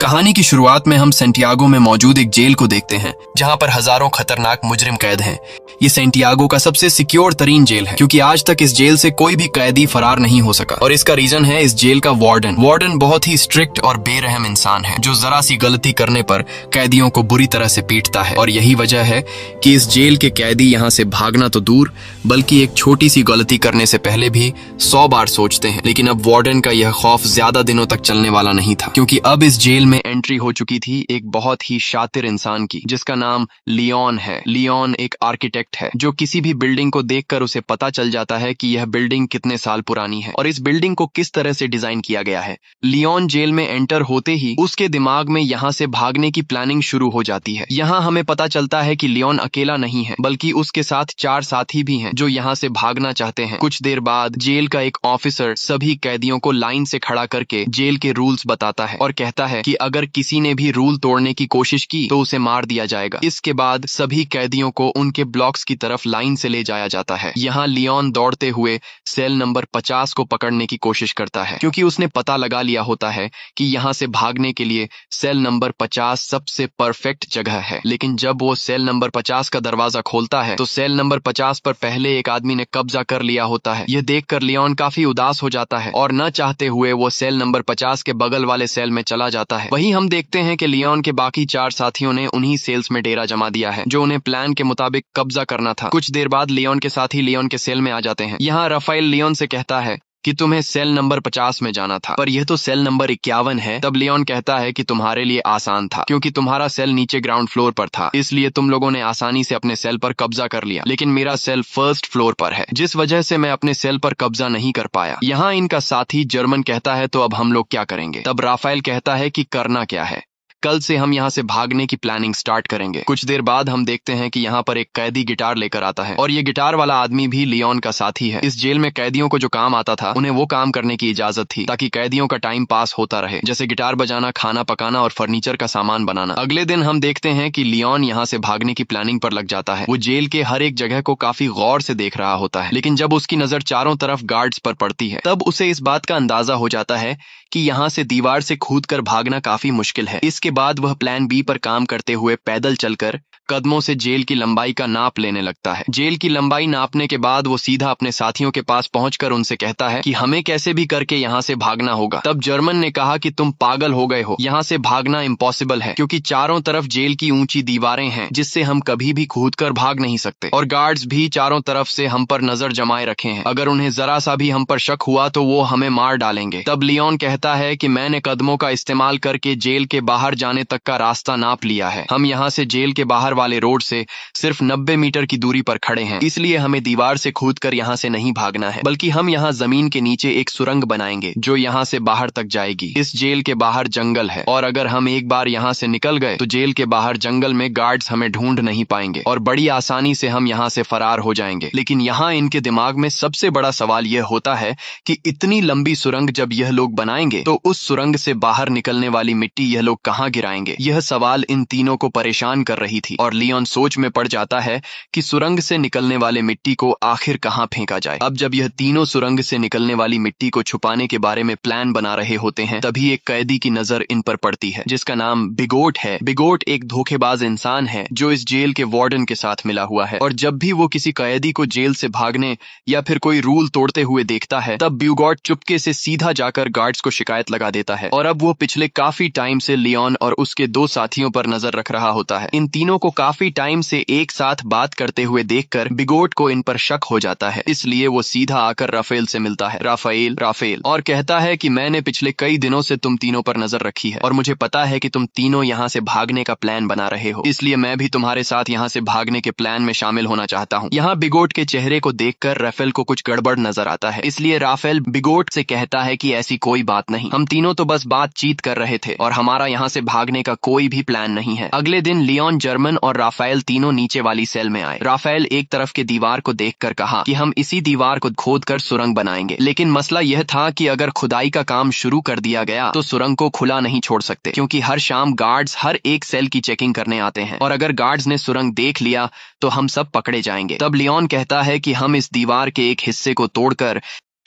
कहानी की शुरुआत में हम सेंटियागो में मौजूद एक जेल को देखते हैं जहां पर हजारों खतरनाक मुजरिम कैद हैं। ये सेंटियागो का सबसे सिक्योर तरीन जेल है क्योंकि आज तक इस जेल से कोई भी कैदी फरार नहीं हो सका और इसका रीजन है इस जेल का वार्डन बहुत ही स्ट्रिक्ट और बेरहम इंसान है जो जरा सी गलती करने पर कैदियों को बुरी तरह से पीटता है। और यही वजह है कि इस जेल के कैदी यहाँ से भागना तो दूर बल्कि एक छोटी सी गलती करने से पहले भी 100 बार सोचते हैं। लेकिन अब वार्डन का यह खौफ ज्यादा दिनों तक चलने वाला नहीं था क्योंकि अब इस जेल में एंट्री हो चुकी थी एक बहुत ही शातिर इंसान की जिसका नाम लियोन है। लियोन एक आर्किटेक्ट है जो किसी भी बिल्डिंग को देखकर उसे पता चल जाता है कि यह बिल्डिंग कितने साल पुरानी है और इस बिल्डिंग को किस तरह से डिजाइन किया गया है। लियोन जेल में एंटर होते ही उसके दिमाग में यहाँ से भागने की प्लानिंग शुरू हो जाती है। यहाँ हमें पता चलता है कि लियोन अकेला नहीं है बल्कि उसके साथ 4 साथी भी हैं जो यहाँ से भागना चाहते हैं। कुछ देर बाद जेल का एक ऑफिसर सभी कैदियों को लाइन से खड़ा करके जेल के रूल्स बताता है और कहता है कि अगर किसी ने भी रूल तोड़ने की कोशिश की तो उसे मार दिया जाएगा। इसके बाद सभी कैदियों को उनके ब्लॉक्स की तरफ लाइन से ले जाया जाता है। यहाँ लियोन दौड़ते हुए सेल नंबर 50 को पकड़ने की कोशिश करता है क्योंकि उसने पता लगा लिया होता है कि यहाँ से भागने के लिए सेल नंबर 50 सबसे परफेक्ट जगह है। लेकिन जब वो सेल नंबर 50 का दरवाजा खोलता है तो सेल नंबर 50 पर पहले एक आदमी ने कब्जा कर लिया होता है। यह देखकर लियोन काफी उदास हो जाता है और न चाहते हुए वो सेल नंबर 50 के बगल वाले सेल में चला जाता है। वहीं हम देखते हैं कि लियोन के बाकी 4 साथियों ने उन्हीं सेल्स में डेरा जमा दिया है जो उन्हें प्लान के मुताबिक कब्जा करना था। कुछ देर बाद लियोन के साथी लियोन के सेल में आ जाते हैं। यहाँ राफेल लियोन से कहता है कि तुम्हें सेल नंबर 50 में जाना था पर यह तो सेल नंबर 51 है। तब लियोन कहता है कि तुम्हारे लिए आसान था क्योंकि तुम्हारा सेल नीचे ग्राउंड फ्लोर पर था, इसलिए तुम लोगों ने आसानी से अपने सेल पर कब्जा कर लिया। लेकिन मेरा सेल फर्स्ट फ्लोर पर है जिस वजह से मैं अपने सेल पर कब्जा नहीं कर पाया। यहाँ इनका साथी जर्मन कहता है तो अब हम लोग क्या करेंगे? तब राफेल कहता है कि करना क्या है, कल से हम यहाँ से भागने की प्लानिंग स्टार्ट करेंगे। कुछ देर बाद हम देखते हैं कि यहाँ पर एक कैदी गिटार लेकर आता है और ये गिटार वाला आदमी भी लियोन का साथी है। इस जेल में कैदियों को जो काम आता था उन्हें वो काम करने की इजाजत थी ताकि कैदियों का टाइम पास होता रहे, जैसे गिटार बजाना, खाना पकाना और फर्नीचर का सामान बनाना। अगले दिन हम देखते हैं कि लियोन यहाँ से भागने की प्लानिंग पर लग जाता है। वो जेल के हर एक जगह को काफी गौर से देख रहा होता है लेकिन जब उसकी नजर चारों तरफ गार्ड्स पर पड़ती है तब उसे इस बात का अंदाजा हो जाता है कि यहाँ से दीवार से कूदकर भागना काफी मुश्किल है। इसके बाद वह प्लान बी पर काम करते हुए पैदल चलकर कदमों से जेल की लंबाई का नाप लेने लगता है। जेल की लंबाई नापने के बाद वो सीधा अपने साथियों के पास पहुंचकर उनसे कहता है कि हमें कैसे भी करके यहाँ से भागना होगा। तब जर्मन ने कहा कि तुम पागल हो गए हो, यहाँ से भागना इम्पॉसिबल है क्योंकि चारों तरफ जेल की ऊंची दीवारें हैं जिससे हम कभी भी कूदकर भाग नहीं सकते और गार्ड्स भी चारों तरफ से हम पर नजर जमाए रखे हैं। अगर उन्हें जरा सा भी हम पर शक हुआ तो वो हमें मार डालेंगे। तब लियोन कहता है कि मैंने कदमों का इस्तेमाल करके जेल के बाहर जाने तक का रास्ता नाप लिया है। हम यहाँ से जेल के बाहर वाले रोड से सिर्फ 90 मीटर की दूरी पर खड़े हैं, इसलिए हमें दीवार से कूदकर यहाँ से नहीं भागना है बल्कि हम यहाँ जमीन के नीचे एक सुरंग बनाएंगे जो यहाँ से बाहर तक जाएगी। इस जेल के बाहर जंगल है और अगर हम एक बार यहाँ से निकल गए तो जेल के बाहर जंगल में गार्ड्स हमें ढूंढ नहीं पाएंगे और बड़ी आसानी से हम यहाँ से फरार हो जाएंगे। लेकिन यहाँ इनके दिमाग में सबसे बड़ा सवाल यह होता है कि इतनी लंबी सुरंग जब यह लोग बनाएंगे तो उस सुरंग से बाहर निकलने वाली मिट्टी यह लोग कहाँ गिराएंगे? यह सवाल इन तीनों को परेशान कर रही थी और लियोन सोच में पड़ जाता है कि सुरंग से निकलने वाले मिट्टी को आखिर कहाँ फेंका जाए। अब जब यह तीनों सुरंग से निकलने वाली मिट्टी को छुपाने के बारे में प्लान बना रहे होते हैं तभी एक कैदी की नजर इन पर पड़ती है जिसका नाम बिगोट है। बिगोट एक धोखेबाज इंसान है जो इस जेल के वार्डन के साथ मिला हुआ है और जब भी वो किसी कैदी को जेल से भागने या फिर कोई रूल तोड़ते हुए देखता है तब बिगोट चुपके से सीधा जाकर गार्ड्स को शिकायत लगा देता है और अब वो पिछले काफी टाइम से लियोन और उसके 2 साथियों पर नजर रख रहा होता है। इन तीनों को काफी टाइम से एक साथ बात करते हुए देखकर बिगोट को इन पर शक हो जाता है, इसलिए वो सीधा आकर राफेल से मिलता है, राफेल और कहता है कि मैंने पिछले कई दिनों से तुम तीनों पर नजर रखी है और मुझे पता है कि तुम तीनों यहाँ से भागने का प्लान बना रहे हो, इसलिए मैं भी तुम्हारे साथ यहाँ से भागने के प्लान में शामिल होना चाहता हूँ। यहाँ बिगोट के चेहरे को देखकर राफेल को कुछ गड़बड़ नजर आता है, इसलिए राफेल बिगोट से कहता है कि ऐसी कोई बात नहीं, हम तीनों तो बस बातचीत कर रहे थे और हमारा यहाँ से भागने का कोई भी प्लान नहीं है। अगले दिन लियोन, जर्मन और राफेल तीनों नीचे वाली सेल में आए। राफेल एक तरफ के दीवार को देखकर कहा कि हम इसी दीवार को खोदकर सुरंग बनाएंगे, लेकिन मसला यह था कि अगर खुदाई का काम शुरू कर दिया गया तो सुरंग को खुला नहीं छोड़ सकते क्योंकि हर शाम गार्ड्स हर एक सेल की चेकिंग करने आते हैं और अगर गार्ड्स ने सुरंग देख लिया तो हम सब पकड़े जाएंगे। तब लियोन कहता है कि हम इस दीवार के एक हिस्से को तोड़कर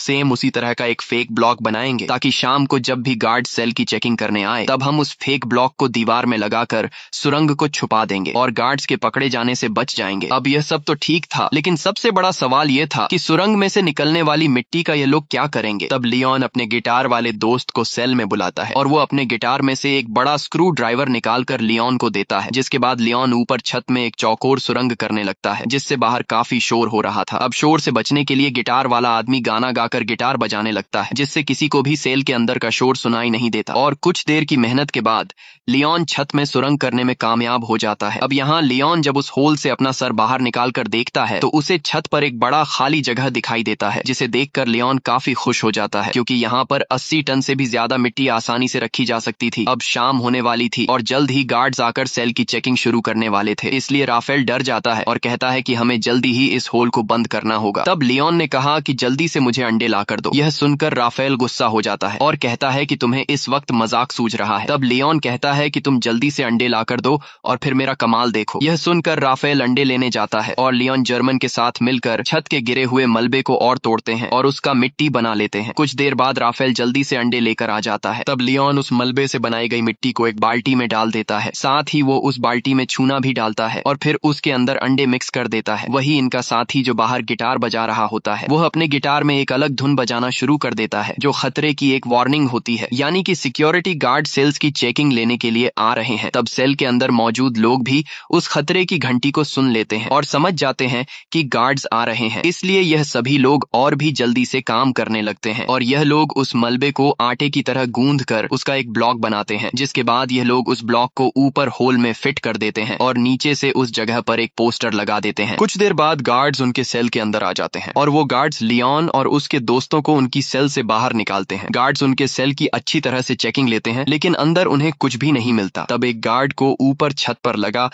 सेम उसी तरह का एक फेक ब्लॉक बनाएंगे ताकि शाम को जब भी गार्ड सेल की चेकिंग करने आए तब हम उस फेक ब्लॉक को दीवार में लगाकर सुरंग को छुपा देंगे और गार्ड्स के पकड़े जाने से बच जाएंगे। अब यह सब तो ठीक था, लेकिन सबसे बड़ा सवाल यह था कि सुरंग में से निकलने वाली मिट्टी का ये लोग क्या करेंगे। तब लियोन अपने गिटार वाले दोस्त को सेल में बुलाता है और वो अपने गिटार में से एक बड़ा स्क्रू ड्राइवर निकालकर लियोन को देता है, जिसके बाद लियोन ऊपर छत में एक चौकोर सुरंग करने लगता है जिससे बाहर काफी शोर हो रहा था। अब शोर से बचने के लिए गिटार वाला आदमी गाना गाकर गिटार बजाने लगता है जिससे किसी को भी सेल के अंदर का शोर सुनाई नहीं देता और कुछ देर की मेहनत के बाद लियोन छत में सुरंग करने में कामयाब हो जाता है। अब यहाँ लियोन जब उस होल से अपना सर बाहर निकाल कर देखता है तो उसे छत पर एक बड़ा खाली जगह दिखाई देता है, जिसे देखकर लियोन काफी खुश हो जाता है क्योंकि यहाँ पर 80 टन से भी ज्यादा मिट्टी आसानी से रखी जा सकती थी। अब शाम होने वाली थी और जल्द ही गार्ड्स आकर सेल की चेकिंग शुरू करने वाले थे, इसलिए राफेल डर जाता है और कहता है कि हमें जल्दी ही इस होल को बंद करना होगा। तब लियोन ने कहा कि जल्दी से मुझे अंडे लाकर दो। यह सुनकर राफेल गुस्सा हो जाता है और कहता है कि तुम्हें इस वक्त मजाक सूझ रहा है। तब लियोन कहता है कि तुम जल्दी से अंडे लाकर दो और फिर मेरा कमाल देखो। यह सुनकर राफेल अंडे लेने जाता है और लियोन जर्मन के साथ मिलकर छत के गिरे हुए मलबे को और तोड़ते हैं और उसका मिट्टी बना लेते हैं। कुछ देर बाद राफेल जल्दी से अंडे लेकर आ जाता है। तब लियोन उस मलबे से बनाई गई मिट्टी को एक बाल्टी में डाल देता है, साथ ही वो उस बाल्टी में चूना भी डालता है और फिर उसके अंदर अंडे मिक्स कर देता है। वही इनका साथी जो बाहर गिटार बजा रहा होता है वह अपने गिटार में एक अलग धुन बजाना शुरू कर देता है जो खतरे की एक वार्निंग होती है, यानी कि सिक्योरिटी गार्ड सेल्स की चेकिंग लेने के लिए आ रहे हैं। तब सेल के अंदर मौजूद लोग भी उस खतरे की घंटी को सुन लेते हैं और समझ जाते हैं कि गार्ड्स आ रहे हैं, इसलिए यह सभी लोग और भी जल्दी से काम करने लगते हैं और यह लोग उस मलबे को आटे की तरह गूंद कर उसका एक ब्लॉक बनाते हैं, जिसके बाद यह लोग उस ब्लॉक को ऊपर होल में फिट कर देते हैं और नीचे से उस जगह पर एक पोस्टर लगा देते हैं। कुछ देर बाद गार्ड्स उनके सेल के अंदर आ जाते हैं और वो गार्ड्स लियोन और उसके दोस्तों को उनकी सेल से बाहर निकालते हैं। गार्ड्स उनके सेल की अच्छी तरह से चेकिंग लेते हैं लेकिन अंदर उन्हें कुछ भी नहीं मिलता। तब एक गार्ड को ऊपर छत पर लगा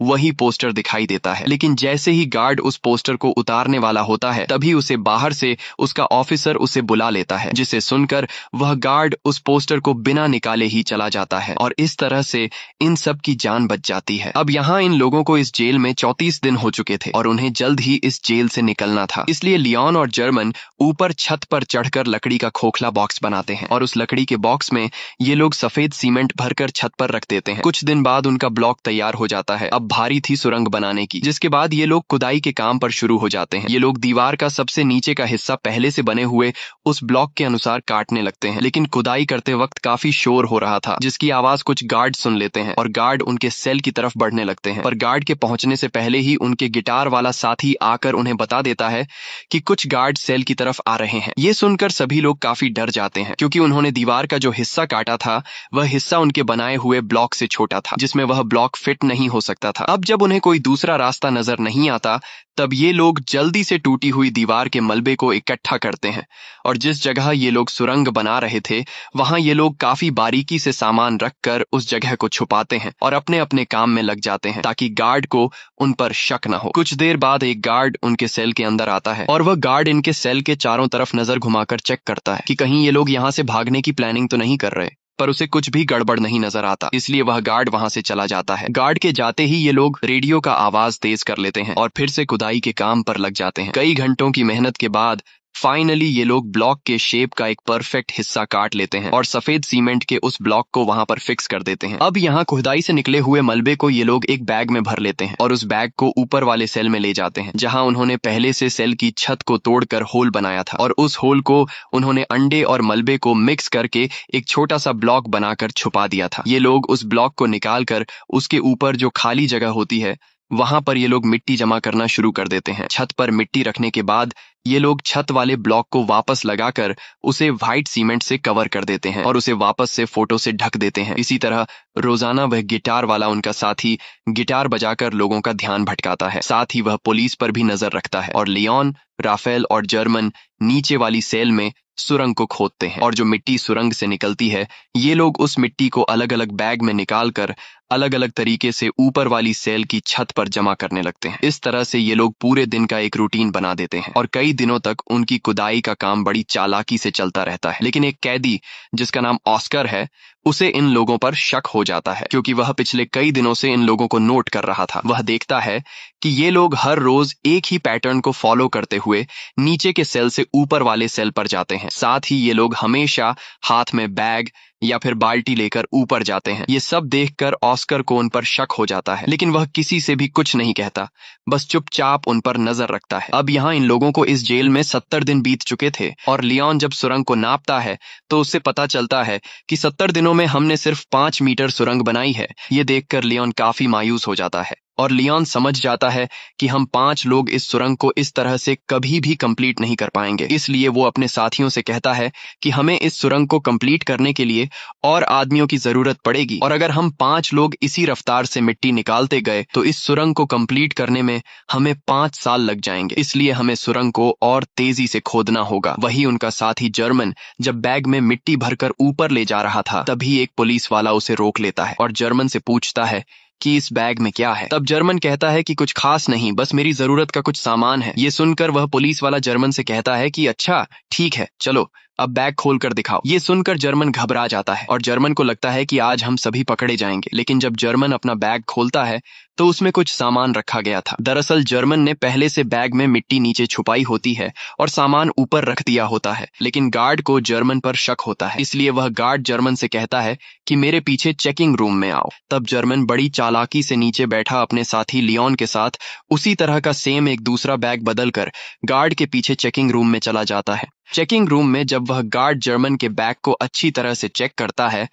वही पोस्टर दिखाई देता है, लेकिन जैसे ही गार्ड उस पोस्टर को उतारने वाला होता है तभी उसे बाहर से उसका ऑफिसर उसे बुला लेता है, जिसे सुनकर वह गार्ड उस पोस्टर को बिना निकाले ही चला जाता है और इस तरह से इन सब की जान बच जाती है। अब यहाँ इन लोगों को इस जेल में 34 दिन हो चुके थे और उन्हें जल्द ही इस जेल से निकलना था, इसलिए लियोन और जर्मन ऊपर छत पर चढ़कर लकड़ी का खोखला बॉक्स बनाते हैं और उस लकड़ी के बॉक्स में ये लोग सफेद सीमेंट भरकर छत पर रख देते हैं। कुछ दिन बाद उनका ब्लॉक तैयार हो जाता है। अब भारी थी सुरंग बनाने की, जिसके बाद ये लोग खुदाई के काम पर शुरू हो जाते हैं। ये लोग दीवार का सबसे नीचे का हिस्सा पहले से बने हुए उस ब्लॉक के अनुसार काटने लगते हैं, लेकिन खुदाई करते वक्त काफी शोर हो रहा था जिसकी आवाज कुछ गार्ड सुन लेते हैं और गार्ड उनके सेल की तरफ बढ़ने लगते हैं। पर गार्ड के पहुंचने से पहले ही उनके गिटार वाला साथी आकर उन्हें बता देता है कि कुछ गार्ड सेल की तरफ आ रहे हैं। ये सुनकर सभी लोग काफी डर जाते हैं क्योंकि उन्होंने दीवार का जो हिस्सा काटा था वह हिस्सा उनके बनाए हुए ब्लॉक से छोटा था, जिसमें वह ब्लॉक फिट नहीं हो सकता था। अब जब उन्हें कोई दूसरा रास्ता नजर नहीं आता तब ये लोग जल्दी से टूटी हुई दीवार के मलबे को इकट्ठा करते हैं और जिस जगह ये लोग सुरंग बना रहे थे वहां ये लोग काफी बारीकी से सामान रखकर उस जगह को छुपाते हैं और अपने अपने काम में लग जाते हैं ताकि गार्ड को उन पर शक न हो। कुछ देर बाद एक गार्ड उनके सेल के अंदर आता है और वह गार्ड इनके सेल के चारों तरफ नजर घुमाकर चेक करता है कि कहीं ये लोग यहाँ से भागने की प्लानिंग तो नहीं कर रहे, पर उसे कुछ भी गड़बड़ नहीं नजर आता, इसलिए वह गार्ड वहां से चला जाता है। गार्ड के जाते ही ये लोग रेडियो का आवाज तेज कर लेते हैं और फिर से खुदाई के काम पर लग जाते हैं। कई घंटों की मेहनत के बाद फाइनली ये लोग ब्लॉक के शेप का एक परफेक्ट हिस्सा काट लेते हैं और सफेद सीमेंट के उस ब्लॉक को वहां पर फिक्स कर देते हैं। अब यहाँ खुदाई से निकले हुए मलबे को ये लोग एक बैग में भर लेते हैं और उस बैग को ऊपर वाले सेल में ले जाते हैं जहां उन्होंने पहले से सेल की छत को तोड़कर होल बनाया था और उस होल को उन्होंने अंडे और मलबे को मिक्स करके एक छोटा सा ब्लॉक बनाकर छुपा दिया था। ये लोग उस ब्लॉक को निकाल कर उसके ऊपर जो खाली जगह होती है वहां पर ये लोग मिट्टी जमा करना शुरू कर देते हैं। छत पर मिट्टी रखने के बाद ये लोग छत वाले ब्लॉक को वापस लगाकर उसे व्हाइट सीमेंट से कवर कर देते हैं और उसे वापस से फोटो से ढक देते हैं। इसी तरह रोजाना वह गिटार वाला उनका साथी गिटार बजाकर लोगों का ध्यान भटकाता है, साथ ही वह पुलिस पर भी नजर रखता है और लियोन, राफेल और जर्मन नीचे वाली सेल में सुरंग को खोदते हैं और जो मिट्टी सुरंग से निकलती है ये लोग उस मिट्टी को अलग अलग बैग में निकालकर अलग अलग तरीके से ऊपर वाली सेल की छत पर जमा करने लगते हैं। इस तरह से ये लोग पूरे दिन का एक रूटीन बना देते हैं और कई दिनों तक उनकी खुदाई का काम बड़ी चालाकी से चलता रहता है। लेकिन एक कैदी जिसका नाम ऑस्कर है, उसे इन लोगों पर शक हो जाता है क्योंकि वह पिछले कई दिनों से इन लोगों को नोट कर रहा था। वह देखता है कि ये लोग हर रोज एक ही पैटर्न को फॉलो करते हुए नीचे के सेल से ऊपर वाले सेल पर जाते हैं। साथ ही ये लोग हमेशा हाथ में बैग या फिर बाल्टी लेकर ऊपर जाते हैं। ये सब देखकर ऑस्कर को उन पर शक हो जाता है, लेकिन वह किसी से भी कुछ नहीं कहता, बस चुपचाप उन पर नजर रखता है। अब यहाँ इन लोगों को इस जेल में 70 दिन बीत चुके थे और लियोन जब सुरंग को नापता है तो उससे पता चलता है कि 70 दिनों में हमने सिर्फ 5 मीटर सुरंग बनाई है। ये देखकर लियोन काफी मायूस हो जाता है और लियोन समझ जाता है कि हम 5 लोग इस सुरंग को इस तरह से कभी भी कंप्लीट नहीं कर पाएंगे। इसलिए वो अपने साथियों से कहता है कि हमें इस सुरंग को कंप्लीट करने के लिए और आदमियों की जरूरत पड़ेगी और अगर हम 5 लोग इसी रफ्तार से मिट्टी निकालते गए तो इस सुरंग को कंप्लीट करने में हमें 5 साल लग जाएंगे। इसलिए हमें सुरंग को और तेजी से खोदना होगा। वही उनका साथी जर्मन जब बैग में मिट्टी भरकर ऊपर ले जा रहा था, तभी एक पुलिस वाला उसे रोक लेता है और जर्मन से पूछता है कि इस बैग में क्या है। तब जर्मन कहता है कि कुछ खास नहीं, बस मेरी जरूरत का कुछ सामान है। ये सुनकर वह पुलिस वाला जर्मन से कहता है कि अच्छा ठीक है, चलो अब बैग खोल कर दिखाओ। ये सुनकर जर्मन घबरा जाता है और जर्मन को लगता है कि आज हम सभी पकड़े जाएंगे। लेकिन जब जर्मन अपना बैग खोलता है तो उसमें कुछ सामान रखा गया था। दरअसल जर्मन ने पहले से बैग में मिट्टी नीचे छुपाई होती है और सामान ऊपर रख दिया होता है। लेकिन गार्ड को जर्मन पर शक होता है, इसलिए वह गार्ड जर्मन से कहता है कि मेरे पीछे चेकिंग रूम में आओ। तब जर्मन बड़ी चालाकी से नीचे बैठा अपने साथी लियोन के साथ उसी तरह का सेम एक दूसरा बैग बदलकर गार्ड के पीछे चेकिंग रूम में चला जाता है। चेकिंग रूम में जब वह गार्ड जर्मन के बैग को अच्छी तरह से चेक करता है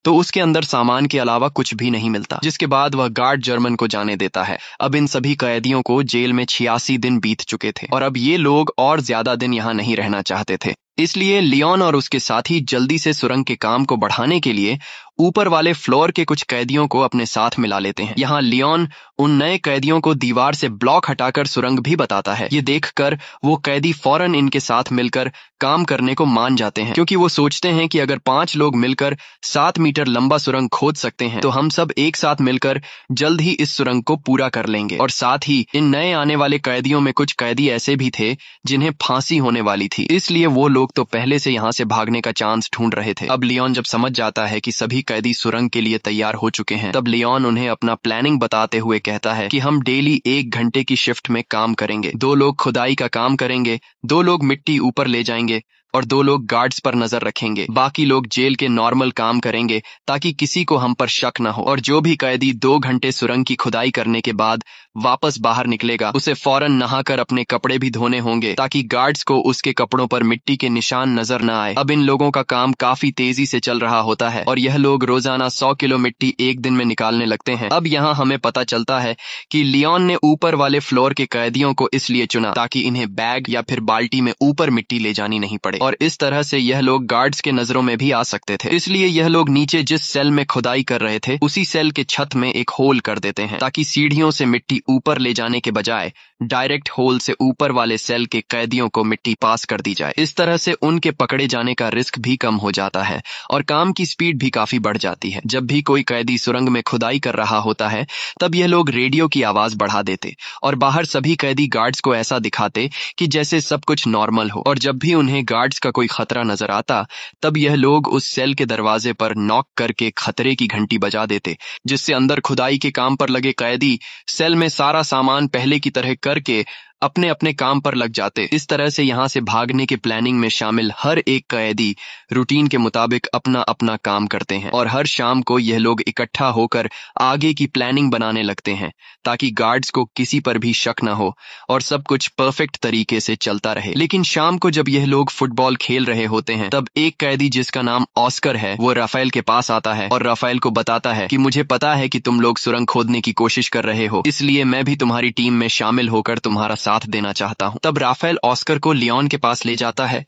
तो उसके अंदर सामान के अलावा कुछ भी नहीं मिलता, जिसके बाद वह गार्ड जर्मन को जाने देता है। अब इन सभी कैदियों को जेल में 86 दिन बीत चुके थे और अब ये लोग और ज्यादा दिन यहाँ नहीं रहना चाहते थे। इसलिए लियोन और उसके साथी जल्दी से सुरंग के काम को बढ़ाने के लिए ऊपर वाले फ्लोर के कुछ कैदियों को अपने साथ मिला लेते हैं। यहाँ लियोन उन नए कैदियों को दीवार से ब्लॉक हटाकर सुरंग भी बताता है। ये देखकर वो कैदी फौरन इनके साथ मिलकर काम करने को मान जाते हैं, क्योंकि वो सोचते हैं कि अगर 5 लोग मिलकर 7 मीटर लंबा सुरंग खोद सकते हैं तो हम सब एक साथ मिलकर जल्द ही इस सुरंग को पूरा कर लेंगे। और साथ ही इन नए आने वाले कैदियों में कुछ कैदी ऐसे भी थे जिन्हें फांसी होने वाली थी, इसलिए वो लोग तो पहले से यहाँ से भागने का चांस ढूंढ रहे थे। अब लियोन जब समझ जाता है कि सभी कैदी सुरंग के लिए तैयार हो चुके हैं, तब लियोन उन्हें अपना प्लानिंग बताते हुए कहता है कि हम डेली 1 घंटे की शिफ्ट में काम करेंगे। 2 लोग खुदाई का काम करेंगे, 2 लोग मिट्टी ऊपर ले जाएंगे और 2 लोग गार्ड्स पर नजर रखेंगे। बाकी लोग जेल के नॉर्मल काम करेंगे ताकि किसी को हम पर शक न हो। और जो भी कैदी 2 घंटे सुरंग की खुदाई करने के बाद वापस बाहर निकलेगा, उसे फौरन नहाकर अपने कपड़े भी धोने होंगे ताकि गार्ड्स को उसके कपड़ों पर मिट्टी के निशान नजर न आए। अब इन लोगों का काम काफी तेजी से चल रहा होता है और यह लोग रोजाना 100 किलो मिट्टी एक दिन में निकालने लगते हैं। अब यहाँ हमें पता चलता है कि लियोन ने ऊपर वाले फ्लोर के कैदियों को इसलिए चुना ताकि इन्हें बैग या फिर बाल्टी में ऊपर मिट्टी ले जानी नहीं पड़े और इस तरह से यह लोग गार्ड्स के नजरों में भी आ सकते थे। इसलिए यह लोग नीचे जिस सेल में खुदाई कर रहे थे उसी सेल के छत में एक होल कर देते हैं ताकि सीढ़ियों से मिट्टी ऊपर ले जाने के बजाय डायरेक्ट होल से ऊपर वाले सेल के कैदियों को मिट्टी पास कर दी जाए। इस तरह से उनके पकड़े जाने का रिस्क भी कम हो जाता है और काम की स्पीड भी काफी बढ़ जाती है। जब भी कोई कैदी सुरंग में खुदाई कर रहा होता है तब यह लोग रेडियो की आवाज बढ़ा देते और बाहर सभी कैदी गार्ड्स को ऐसा दिखाते कि जैसे सब कुछ नॉर्मल हो। और जब भी उन्हें गार्ड्स का कोई खतरा नजर आता तब यह लोग उस सेल के दरवाजे पर नॉक करके खतरे की घंटी बजा देते, जिससे अंदर खुदाई के काम पर लगे कैदी सेल में सारा सामान पहले की तरह करके अपने अपने काम पर लग जाते। इस तरह से यहाँ से भागने के प्लानिंग में शामिल हर एक कैदी रूटीन के मुताबिक अपना अपना काम करते हैं और हर शाम को यह लोग इकट्ठा होकर आगे की प्लानिंग बनाने लगते हैं ताकि गार्ड्स को किसी पर भी शक न हो और सब कुछ परफेक्ट तरीके से चलता रहे। लेकिन शाम को जब यह लोग फुटबॉल खेल रहे होते हैं तब एक कैदी जिसका नाम ऑस्कर है वो राफेल के पास आता है और राफेल को बताता है कि मुझे पता है कि तुम लोग सुरंग खोदने की कोशिश कर रहे हो, इसलिए मैं भी तुम्हारी टीम में शामिल होकर तुम्हारा साथ देना चाहता हूं। तब राफेल ऑस्कर को लियोन के पास ले जाता है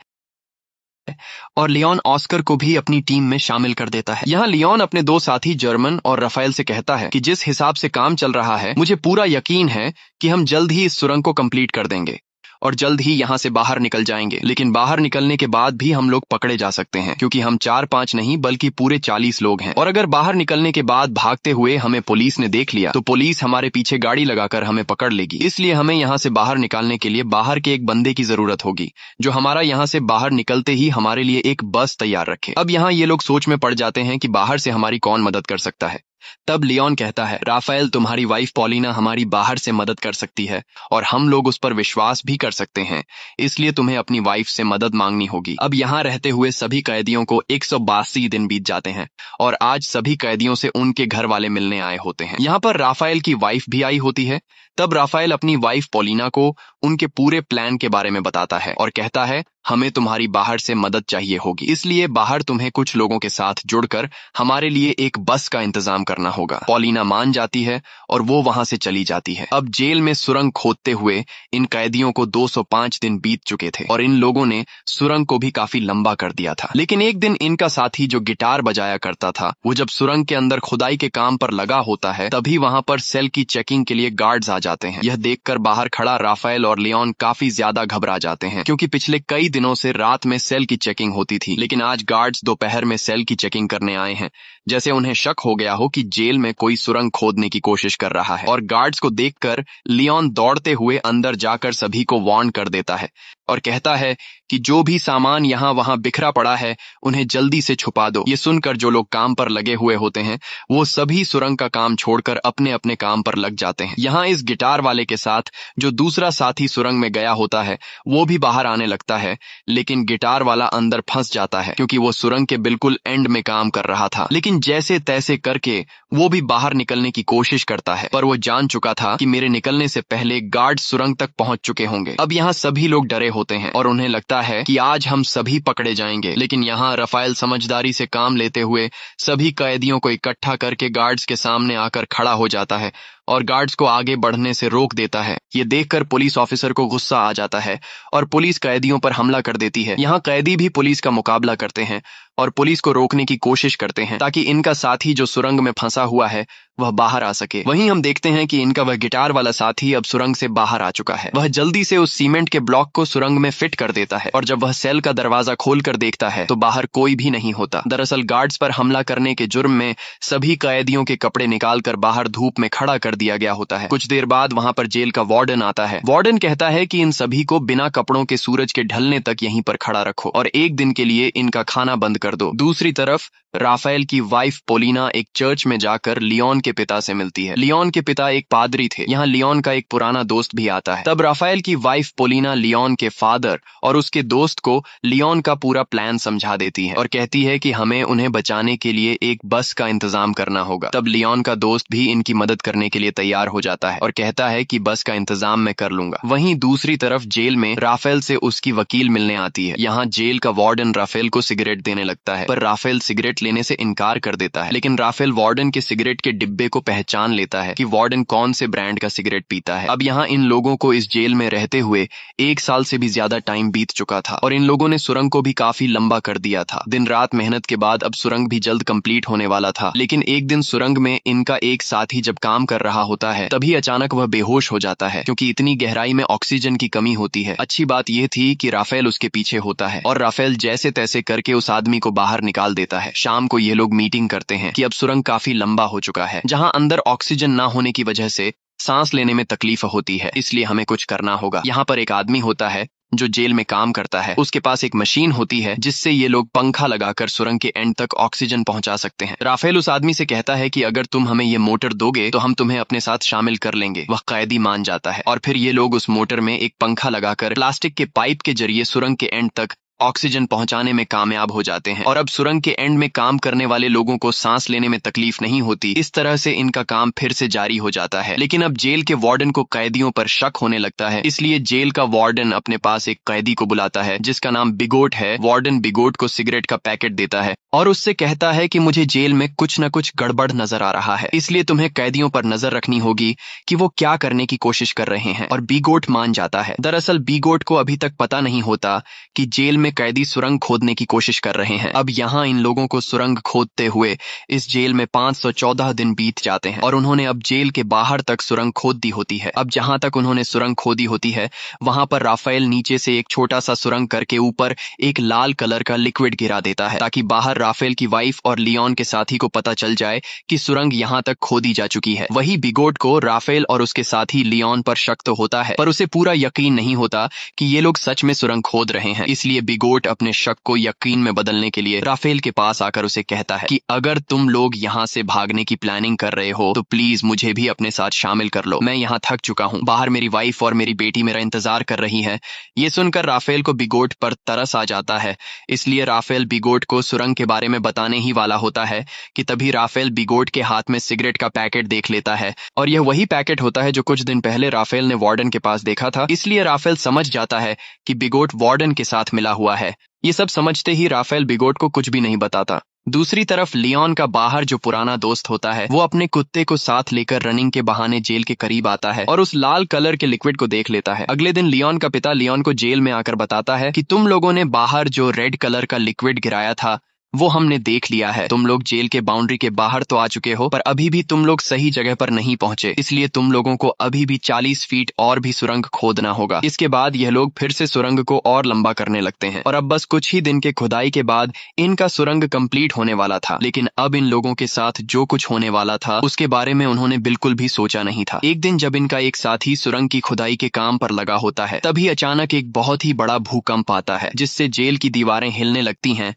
और लियोन ऑस्कर को भी अपनी टीम में शामिल कर देता है। यहाँ लियोन अपने 2 साथी जर्मन और राफेल से कहता है कि जिस हिसाब से काम चल रहा है मुझे पूरा यकीन है कि हम जल्द ही इस सुरंग को कंप्लीट कर देंगे और जल्द ही यहाँ से बाहर निकल जाएंगे। लेकिन बाहर निकलने के बाद भी हम लोग पकड़े जा सकते हैं, क्योंकि हम 4-5 नहीं बल्कि पूरे 40 लोग हैं। और अगर बाहर निकलने के बाद भागते हुए हमें पुलिस ने देख लिया तो पुलिस हमारे पीछे गाड़ी लगाकर हमें पकड़ लेगी। इसलिए हमें यहाँ से बाहर निकालने के लिए बाहर के एक बंदे की जरूरत होगी, जो हमारा यहाँ से बाहर निकलते ही हमारे लिए एक बस तैयार रखे। अब यहाँ ये लोग सोच में पड़ जाते हैं कि बाहर से हमारी कौन मदद कर सकता है। तब लियोन कहता है, राफेल, तुम्हारी वाइफ पॉलिना हमारी बाहर से मदद कर सकती है और हम लोग उस पर विश्वास भी कर सकते हैं, इसलिए तुम्हें अपनी वाइफ से मदद मांगनी होगी। अब यहाँ रहते हुए सभी कैदियों को 182 दिन बीत जाते हैं और आज सभी कैदियों से उनके घर वाले मिलने आए होते हैं। यहाँ पर राफेल की वाइफ भी आई होती है। तब राफेल अपनी वाइफ पॉलिना को उनके पूरे प्लान के बारे में बताता है और कहता है, हमें तुम्हारी बाहर से मदद चाहिए होगी, इसलिए बाहर तुम्हें कुछ लोगों के साथ जुड़कर हमारे लिए एक बस का इंतजाम करना होगा। पॉलिना मान जाती है और वो वहां से चली जाती है। अब जेल में सुरंग खोदते हुए इन कैदियों को 205 दिन बीत चुके थे और इन लोगों ने सुरंग को भी काफी लंबा कर दिया था। लेकिन एक दिन इनका साथी जो गिटार बजाया करता था, वो जब सुरंग के अंदर खुदाई के काम पर लगा होता है, तभी वहां पर सेल की चेकिंग के लिए गार्ड्स आ जाते हैं। यह देखकर बाहर खड़ा राफेल और लियोन काफी ज्यादा घबरा जाते हैं, क्योंकि पिछले कई दिनों से रात में सेल की चेकिंग होती थी, लेकिन आज गार्ड्स दोपहर में सेल की चेकिंग करने आए हैं, जैसे उन्हें शक हो गया हो कि जेल में कोई सुरंग खोदने की कोशिश कर रहा है। और गार्ड्स को देखकर लियोन दौड़ते हुए अंदर जाकर सभी को वार्न कर देता है और कहता है कि जो भी सामान यहाँ वहां बिखरा पड़ा है उन्हें जल्दी से छुपा दो। ये सुनकर जो लोग काम पर लगे हुए होते हैं वो सभी सुरंग का काम छोड़कर अपने अपने काम पर लग जाते हैं। यहाँ इस गिटार वाले के साथ जो दूसरा साथी सुरंग में गया होता है वो भी बाहर आने लगता है, लेकिन गिटार वाला अंदर फंस जाता है क्योंकि वो सुरंग के बिल्कुल एंड में काम कर रहा था। लेकिन जैसे तैसे करके वो भी बाहर निकलने की कोशिश करता है, पर वो जान चुका था कि मेरे निकलने से पहले गार्ड सुरंग तक पहुंच चुके होंगे। अब यहाँ सभी लोग डरे होते हैं और उन्हें लगता है कि आज हम सभी पकड़े जाएंगे। लेकिन यहाँ राफेल समझदारी से काम लेते हुए सभी कैदियों को इकट्ठा करके गार्ड्स के सामने आकर खड़ा हो जाता है और गार्ड्स को आगे बढ़ने से रोक देता है। ये देखकर पुलिस ऑफिसर को गुस्सा आ जाता है और पुलिस कैदियों पर हमला कर देती है। यहाँ कैदी भी पुलिस का मुकाबला करते हैं और पुलिस को रोकने की कोशिश करते हैं ताकि इनका साथी जो सुरंग में फंसा हुआ है वह बाहर आ सके। वहीं हम देखते हैं कि इनका वह गिटार वाला साथी अब सुरंग से बाहर आ चुका है। वह जल्दी से उस सीमेंट के ब्लॉक को सुरंग में फिट कर देता है और जब वह सेल का दरवाजा खोलकर देखता है तो बाहर कोई भी नहीं होता। दरअसल गार्ड्स पर हमला करने के जुर्म में सभी कैदियों के कपड़े निकालकर बाहर धूप में खड़ा कर दिया गया होता है। कुछ देर बाद वहां पर जेल का वार्डन आता है। वार्डन कहता है कि इन सभी को बिना कपड़ों के सूरज के ढलने तक यहीं पर खड़ा रखो और एक दिन के लिए इनका खाना बंद कर दो। दूसरी तरफ राफेल की वाइफ पोलिना एक चर्च में जाकर लियोन के पिता से मिलती है। लियोन के पिता एक पादरी थे। यहाँ लियोन का एक पुराना दोस्त भी आता है। तब राफेल की वाइफ पोलिना लियोन के फादर और उसके दोस्त को लियोन का पूरा प्लान समझा देती है और कहती है कि हमें उन्हें बचाने के लिए एक बस का इंतजाम करना होगा। तब लियोन का दोस्त भी इनकी मदद करने के लिए तैयार हो जाता है और कहता है कि बस का इंतजाम मैं कर लूंगा। वहीं दूसरी तरफ जेल में राफेल से उसकी वकील मिलने आती है। यहाँ जेल का वार्डन राफेल को सिगरेट देने लगता है, पर राफेल सिगरेट लेने से इनकार कर देता है। लेकिन राफेल वार्डन के सिगरेट के डिब्बे को पहचान लेता है कि वार्डन कौन से ब्रांड का सिगरेट पीता है। अब यहाँ इन लोगों को इस जेल में रहते हुए 1 साल से भी ज्यादा टाइम बीत चुका था और इन लोगों ने सुरंग को भी काफी लंबा कर दिया था। दिन रात मेहनत के बाद अब सुरंग भी जल्द कंप्लीट होने वाला था। लेकिन एक दिन सुरंग में इनका एक साथी जब काम कर रहा होता है तभी अचानक वह बेहोश हो जाता है क्योंकि इतनी गहराई में ऑक्सीजन की कमी होती है। अच्छी बात यह थी कि राफेल उसके पीछे होता है और राफेल जैसे तैसे करके उस आदमी को बाहर निकाल देता है। शाम को ये लोग मीटिंग करते हैं कि अब सुरंग काफी लंबा हो चुका है, जहां अंदर ऑक्सीजन ना होने की वजह से सांस लेने में तकलीफ होती है, इसलिए हमें कुछ करना होगा। यहाँ पर एक आदमी होता है जो जेल में काम करता है। उसके पास एक मशीन होती है जिससे ये लोग पंखा लगाकर सुरंग के एंड तक ऑक्सीजन पहुंचा सकते हैं। राफेल उस आदमी से कहता है कि अगर तुम हमें ये मोटर दोगे तो हम तुम्हें अपने साथ शामिल कर लेंगे। वह कैदी मान जाता है और फिर ये लोग उस मोटर में एक पंखा लगाकर प्लास्टिक के पाइप के जरिए सुरंग के एंड तक ऑक्सीजन पहुंचाने में कामयाब हो जाते हैं और अब सुरंग के एंड में काम करने वाले लोगों को सांस लेने में तकलीफ नहीं होती। इस तरह से इनका काम फिर से जारी हो जाता है। लेकिन अब जेल के वार्डन को कैदियों पर शक होने लगता है, इसलिए जेल का वार्डन अपने पास एक कैदी को बुलाता है जिसका नाम बिगोट है। वार्डन बिगोट को सिगरेट का पैकेट देता है और उससे कहता है कि मुझे जेल में कुछ न कुछ गड़बड़ नजर आ रहा है, इसलिए तुम्हें कैदियों पर नजर रखनी होगी कि वो क्या करने की कोशिश कर रहे हैं। और बिगोट मान जाता है। दरअसल बिगोट को अभी तक पता नहीं होता कि जेल में में कैदी सुरंग खोदने की कोशिश कर रहे हैं। अब यहाँ इन लोगों को सुरंग खोदते हुए इस जेल में 514 दिन बीत जाते हैं और उन्होंने अब जेल के बाहर तक सुरंग खोद दी होती है। अब जहां तक उन्होंने सुरंग खोदी होती है वहां पर राफेल नीचे से एक छोटा सा सुरंग करके ऊपर एक लाल कलर का लिक्विड गिरा देता है ताकि बाहर राफेल की वाइफ और लियोन के साथी को पता चल जाए कि सुरंग यहां तक खोदी जा चुकी है। वही बिगोट को राफेल और उसके साथी लियोन पर शक तो होता है, पर उसे पूरा यकीन नहीं होता कि ये लोग सच में सुरंग खोद रहे हैं। इसलिए बिगोट अपने शक को यकीन में बदलने के लिए राफेल के पास आकर उसे कहता है कि अगर तुम लोग यहाँ से भागने की प्लानिंग कर रहे हो तो प्लीज मुझे भी अपने साथ शामिल कर लो। मैं यहाँ थक चुका हूँ, बाहर मेरी वाइफ और मेरी बेटी मेरा इंतजार कर रही है। ये सुनकर राफेल को बिगोट पर तरस आ जाता है, इसलिए राफेल बिगोट को सुरंग के बारे में बताने ही वाला होता है कि तभी राफेल बिगोट के हाथ में सिगरेट का पैकेट देख लेता है और यह वही पैकेट होता है जो कुछ दिन पहले राफेल ने वार्डन के पास देखा था। इसलिए राफेल समझ जाता है कि बिगोट वार्डन के साथ मिला हुआ है। ये सब समझते ही राफेल बिगोट को कुछ भी नहीं बताता। दूसरी तरफ लियोन का बाहर जो पुराना दोस्त होता है वो अपने कुत्ते को साथ लेकर रनिंग के बहाने जेल के करीब आता है और उस लाल कलर के लिक्विड को देख लेता है। अगले दिन लियोन का पिता लियोन को जेल में आकर बताता है कि तुम लोगों ने बाहर जो रेड कलर का लिक्विड गिराया था वो हमने देख लिया है। तुम लोग जेल के बाउंड्री के बाहर तो आ चुके हो, पर अभी भी तुम लोग सही जगह पर नहीं पहुंचे, इसलिए तुम लोगों को अभी भी 40 फीट और भी सुरंग खोदना होगा। इसके बाद यह लोग फिर से सुरंग को और लंबा करने लगते हैं और अब बस कुछ ही दिन के खुदाई के बाद इनका सुरंग कंप्लीट होने वाला था। लेकिन अब इन लोगों के साथ जो कुछ होने वाला था उसके बारे में उन्होंने बिल्कुल भी सोचा नहीं था। एक दिन जब इनका एक साथी सुरंग की खुदाई के काम पर लगा होता है तभी अचानक एक बहुत ही बड़ा भूकंप आता है जिससे जेल की दीवारें हिलने लगती हैं।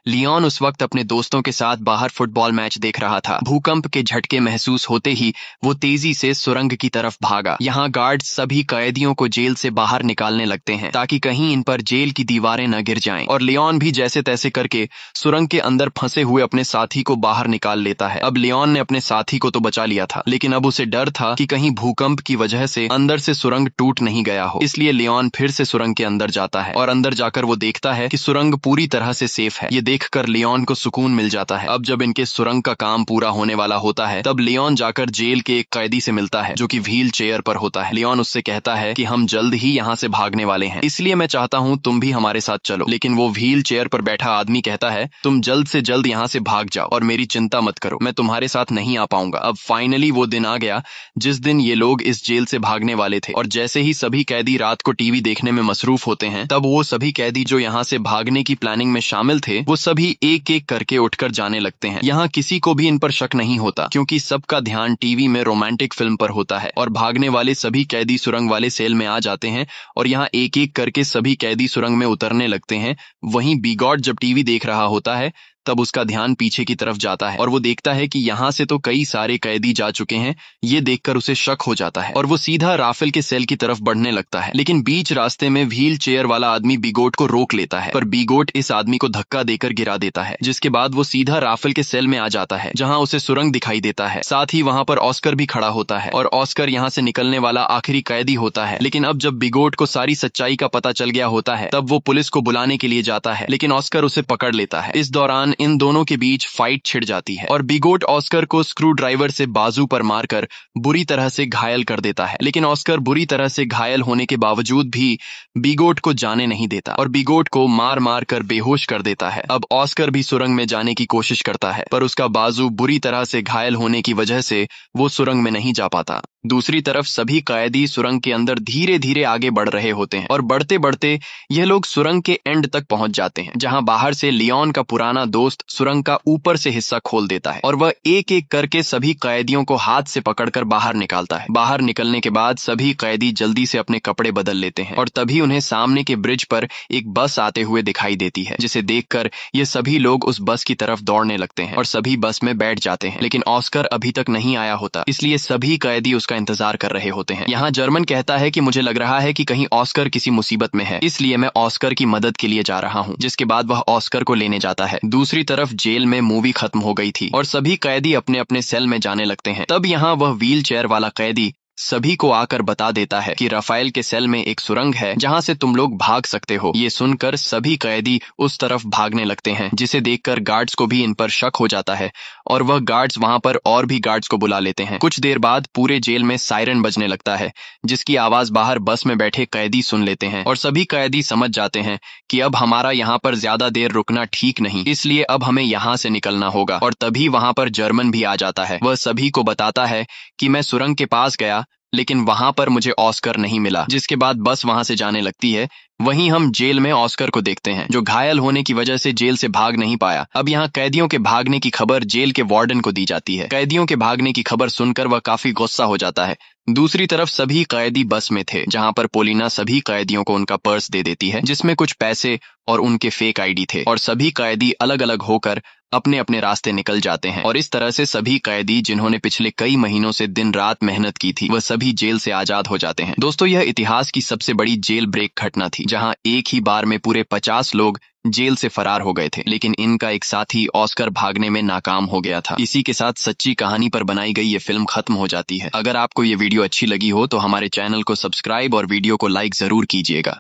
लियोन उस वक्त अपने दोस्तों के साथ बाहर फुटबॉल मैच देख रहा था। भूकंप के झटके महसूस होते ही वो तेजी से सुरंग की तरफ भागा। यहाँ गार्ड सभी कैदियों को जेल से बाहर निकालने लगते हैं ताकि कहीं इन पर जेल की दीवारें न गिर जाएं। और लियोन भी जैसे तैसे करके सुरंग के अंदर फंसे हुए अपने साथी को बाहर निकाल लेता है। अब लियोन ने अपने साथी को तो बचा लिया था, लेकिन अब उसे डर था कि कहीं भूकंप की वजह से अंदर से सुरंग टूट नहीं गया हो। इसलिए लियोन फिर से सुरंग के अंदर जाता है और अंदर जाकर वो देखता है कि सुरंग पूरी तरह से सेफ है। ये देखकर लियोन को सुकून मिल जाता है। अब जब इनके सुरंग का काम पूरा होने वाला होता है तब लियोन जाकर जेल के एक कैदी से मिलता है जो कि व्हील चेयर पर होता है। लियोन उससे कहता है कि हम जल्द ही यहाँ से भागने वाले हैं, इसलिए मैं चाहता हूँ तुम भी हमारे साथ चलो। लेकिन वो व्हील चेयर पर बैठा आदमी कहता है तुम जल्द से जल्द यहाँ से भाग जाओ और मेरी चिंता मत करो, मैं तुम्हारे साथ नहीं आ पाऊंगा। अब फाइनली वो दिन आ गया जिस दिन ये लोग इस जेल से भागने वाले थे और जैसे ही सभी कैदी रात को टीवी देखने में मसरूफ होते हैं तब वो सभी कैदी जो यहाँ से भागने की प्लानिंग में शामिल थे वो सभी एक एक करके उठकर जाने लगते हैं। यहाँ किसी को भी इन पर शक नहीं होता क्योंकि सबका ध्यान टीवी में रोमांटिक फिल्म पर होता है और भागने वाले सभी कैदी सुरंग वाले सेल में आ जाते हैं और यहाँ एक एक करके सभी कैदी सुरंग में उतरने लगते हैं। वहीं बिगॉट जब टीवी देख रहा होता है तब उसका ध्यान पीछे की तरफ जाता है और वो देखता है कि यहाँ से तो कई सारे कैदी जा चुके हैं। ये देखकर उसे शक हो जाता है और वो सीधा राफेल के सेल की तरफ बढ़ने लगता है। लेकिन बीच रास्ते में व्हील चेयर वाला आदमी बिगोट को रोक लेता है, पर बिगोट इस आदमी को धक्का देकर गिरा देता है, जिसके बाद वो सीधा राफेल के सेल में आ जाता है जहाँ उसे सुरंग दिखाई देता है। साथ ही वहाँ पर ऑस्कर भी खड़ा होता है और ऑस्कर यहाँ से निकलने वाला आखिरी कैदी होता है। लेकिन अब जब बिगोट को सारी सच्चाई का पता चल गया होता है तब वो पुलिस को बुलाने के लिए जाता है, लेकिन ऑस्कर उसे पकड़ लेता है। इस दौरान इन दोनों के बीच फाइट छिड़ जाती है और बिगोट ऑस्कर को स्क्रू ड्राइवर से बाजू पर मारकर बुरी तरह से घायल कर देता है। लेकिन ऑस्कर बुरी तरह से घायल होने के बावजूद भी बिगोट को जाने नहीं देता और बिगोट को मार मार कर बेहोश कर देता है। अब ऑस्कर भी सुरंग में जाने की कोशिश करता है, पर उसका बाजू बुरी तरह से घायल होने की वजह से वो सुरंग में नहीं जा पाता। दूसरी तरफ सभी कैदी सुरंग के अंदर धीरे धीरे आगे बढ़ रहे होते हैं और बढ़ते बढ़ते यह लोग सुरंग के एंड तक पहुंच जाते हैं जहां बाहर से लियोन का पुराना दोस्त सुरंग का ऊपर से हिस्सा खोल देता है और वह एक एक करके सभी कैदियों को हाथ से पकड़कर बाहर निकालता है। बाहर निकलने के बाद सभी कैदी जल्दी से अपने कपड़े बदल लेते हैं और तभी उन्हें सामने के ब्रिज पर एक बस आते हुए दिखाई देती है, जिसे देखकर ये सभी लोग उस बस की तरफ दौड़ने लगते हैं और सभी बस में बैठ जाते हैं। लेकिन ऑस्कर अभी तक नहीं आया होता, इसलिए सभी कैदी उसका इंतजार कर रहे होते हैं। यहाँ जर्मन कहता है कि मुझे लग रहा है कि कहीं ऑस्कर किसी मुसीबत में है, इसलिए मैं ऑस्कर की मदद के लिए जा रहा हूँ, जिसके बाद वह ऑस्कर को लेने जाता है। दूसरी तरफ जेल में मूवी खत्म हो गई थी और सभी कैदी अपने अपने सेल में जाने लगते हैं। तब यहाँ वह व्हील चेयर वाला कैदी सभी को आकर बता देता है कि राफेल के सेल में एक सुरंग है जहां से तुम लोग भाग सकते हो। ये सुनकर सभी कैदी उस तरफ भागने लगते हैं, जिसे देखकर गार्ड्स को भी इन पर शक हो जाता है और वह गार्ड्स वहां पर और भी गार्ड्स को बुला लेते हैं। कुछ देर बाद पूरे जेल में सायरन बजने लगता है, जिसकी आवाज बाहर बस में बैठे कैदी सुन लेते हैं और सभी कैदी समझ जाते हैं कि अब हमारा यहाँ पर ज्यादा देर रुकना ठीक नहीं, इसलिए अब हमें यहाँ से निकलना होगा। और तभी वहां पर जर्मन भी आ जाता है। वह सभी को बताता है कि मैं सुरंग के पास गया, लेकिन वहां पर मुझे ऑस्कर नहीं मिला। जिसके बाद बस वहां से जाने लगती है। वहीं हम जेल में ऑस्कर को देखते हैं, जो घायल होने की वजह से जेल से भाग नहीं पाया। अब यहाँ कैदियों के भागने की खबर जेल के वार्डन को दी जाती है। कैदियों के भागने की खबर सुनकर वह काफी गुस्सा हो जाता है। दूसरी तरफ सभी कैदी बस में थे, जहां पर पोलिना सभी कैदियों को उनका पर्स दे देती है, जिसमें कुछ पैसे और उनके फेक आईडी थे। और सभी कैदी अलग अलग होकर अपने अपने रास्ते निकल जाते हैं। और इस तरह से सभी कैदी जिन्होंने पिछले कई महीनों से दिन रात मेहनत की थी, वह सभी जेल से आजाद हो जाते हैं। दोस्तों, यह इतिहास की सबसे बड़ी जेल ब्रेक घटना थी, जहां एक ही बार में पूरे 50 लोग जेल से फरार हो गए थे। लेकिन इनका एक साथी ऑस्कर भागने में नाकाम हो गया था। इसी के साथ सच्ची कहानी पर बनाई गई ये फिल्म खत्म हो जाती है। अगर आपको ये वीडियो अच्छी लगी हो तो हमारे चैनल को सब्सक्राइब और वीडियो को लाइक जरूर कीजिएगा।